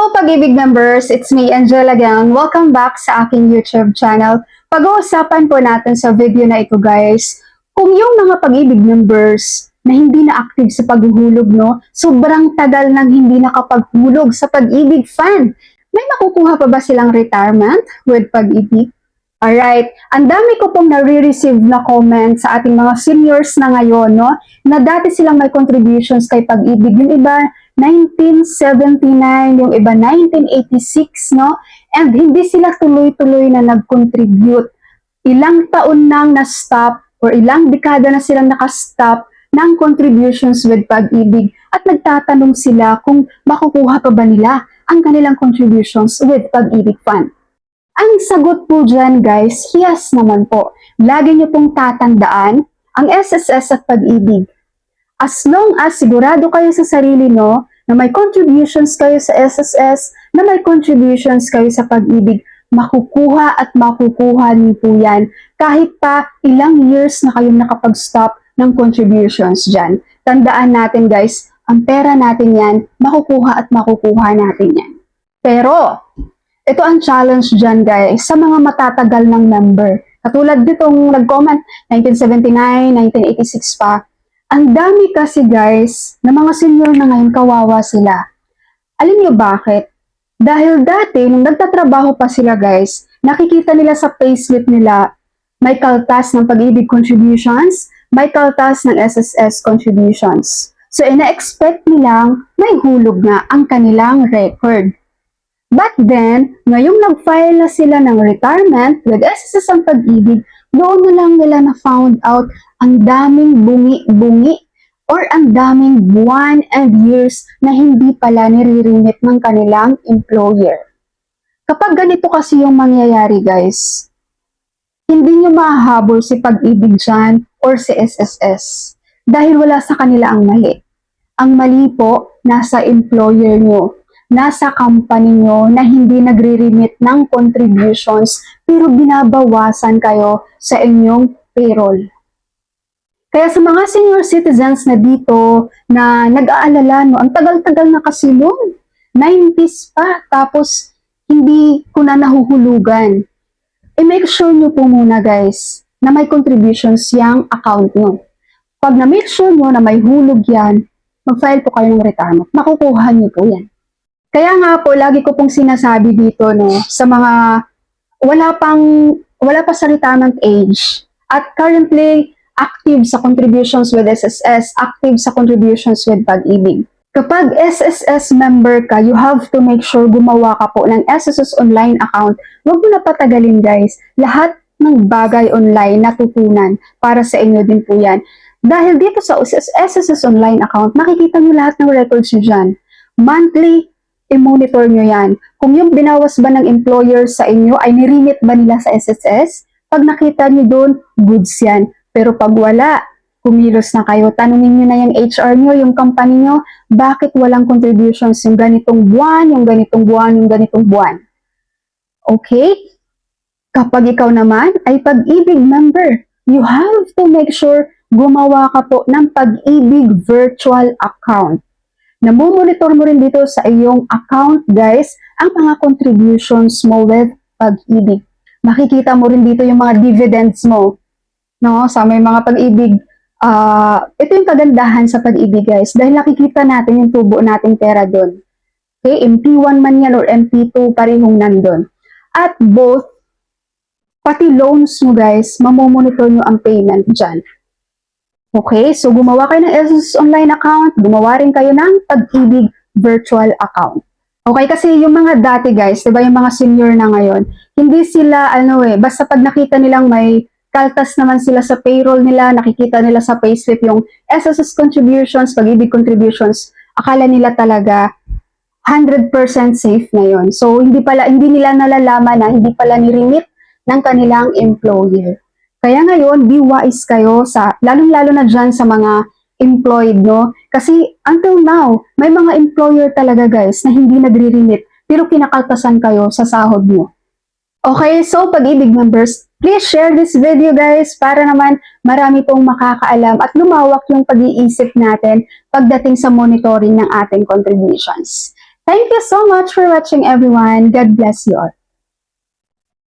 Hello Pag-ibig members, it's me Angel again. Welcome back sa aking YouTube channel. Pag-uusapan po natin sa video na ito guys, kung yung mga Pag-ibig members na hindi na active sa paghuhulog, no, sobrang tagal nang hindi nakapaghulog sa Pag-ibig fan, may makukuha pa ba silang retirement with Pag-ibig? Alright, ang dami ko pong nare-receive na comment sa ating mga seniors na ngayon, no, na dati silang may contributions kay Pag-ibig. Yung iba, 1979, yung iba 1986, no? And hindi sila tuloy-tuloy na nag-contribute. Ilang taon nang na-stop or ilang dekada na silang nakastop ng contributions with Pag-ibig at nagtatanong sila kung makukuha pa ba nila ang kanilang contributions with Pag-ibig Fund. Ang sagot po dyan guys, yes naman po. Lagi niyo pong tatandaan ang SSS at Pag-ibig. As long as sigurado kayo sa sarili no, na may contributions kayo sa SSS, na may contributions kayo sa Pag-ibig, makukuha at makukuha niyo po yan kahit pa ilang years na kayong nakapag-stop ng contributions dyan. Tandaan natin guys, ang pera natin yan, makukuha at makukuha natin yan. Pero, ito ang challenge dyan guys, sa mga matatagal ng member. Katulad ditong nag-comment, 1979, 1986 pa. Ang dami kasi guys, na mga senior na ngayon kawawa sila. Alam niyo bakit? Dahil dati, nung nagtatrabaho pa sila guys, nakikita nila sa payslip nila, may kaltas ng Pag-ibig contributions, may kaltas ng SSS contributions. So, ina-expect nilang may hulog na ang kanilang record. But then, ngayong nag-file na sila ng retirement with SSS ang Pag-ibig, doon na lang nila na-found out ang daming bungi-bungi or ang daming buwan and years na hindi pala nire-remit ng kanilang employer. Kapag ganito kasi yung mangyayari guys, hindi nyo mahahabol si Pag-ibig dyan or si SSS dahil wala sa kanila ang mali. Ang mali po, nasa employer nyo. Nasa company nyo na hindi nagre-remit ng contributions pero binabawasan kayo sa inyong payroll. Kaya sa mga senior citizens na dito na nag-aalala, no, ang tagal-tagal na kasi noon, 90s pa, tapos hindi ko na nahuhulugan. I-make sure nyo po muna guys na may contributions yung account nyo. Pag na-make sure nyo na may hulog yan, mag-file po kayo ng retirement. Makukuha nyo po yan. Kaya nga po, lagi ko pong sinasabi dito, no, sa mga wala pa sa retirement age at currently active sa contributions with SSS, active sa contributions with Pag-ibig. Kapag SSS member ka, you have to make sure gumawa ka po ng SSS online account. Huwag mo na patagalin guys. Lahat ng bagay online natutunan para sa inyo din po yan. Dahil dito sa SSS online account, makikita nyo lahat ng records nyo dyan. Monthly, i-monitor nyo yan. Kung yung binawas ba ng employer sa inyo ay niremit ba nila sa SSS, pag nakita nyo doon, goods yan. Pero pag wala, kumilos na kayo, tanungin nyo na yung HR nyo, yung company nyo, bakit walang contributions yung ganitong buwan, yung ganitong buwan, yung ganitong buwan. Okay? Kapag ikaw naman ay Pag-ibig member, you have to make sure gumawa ka po ng Pag-ibig virtual account. Namomonitor mo rin dito sa iyong account, guys, ang mga contributions mo with Pag-ibig. Makikita mo rin dito yung mga dividends mo, no? Sa may mga Pag-ibig, ito yung kagandahan sa Pag-ibig, guys, dahil nakikita natin yung tubo nating pera doon. Okay, MP1 man yan or MP2, parehong nandun. At both, pati loans mo, guys, mamomonitor nyo ang payment dyan. Okay, so gumawa kayo ng SSS online account, gumawa rin kayo ng Pag-ibig virtual account. Okay, kasi yung mga dati guys, diba yung mga senior na ngayon, hindi sila, basta pag nakita nilang may kaltas naman sila sa payroll nila, nakikita nila sa payslip yung SSS contributions, Pag-ibig contributions, akala nila talaga 100% safe na yun. So, hindi nila nalalaman na hindi pala ni-remit ng kanilang employer. Kaya ngayon, be wise kayo lalong-lalo na dyan sa mga employed, no? Kasi until now, may mga employer talaga guys na hindi nagre-remit pero kinakaltasan kayo sa sahod mo. Okay, so Pag-ibig members, please share this video guys para naman marami pong makakaalam at lumawak yung pag-iisip natin pagdating sa monitoring ng ating contributions. Thank you so much for watching, everyone. God bless you all.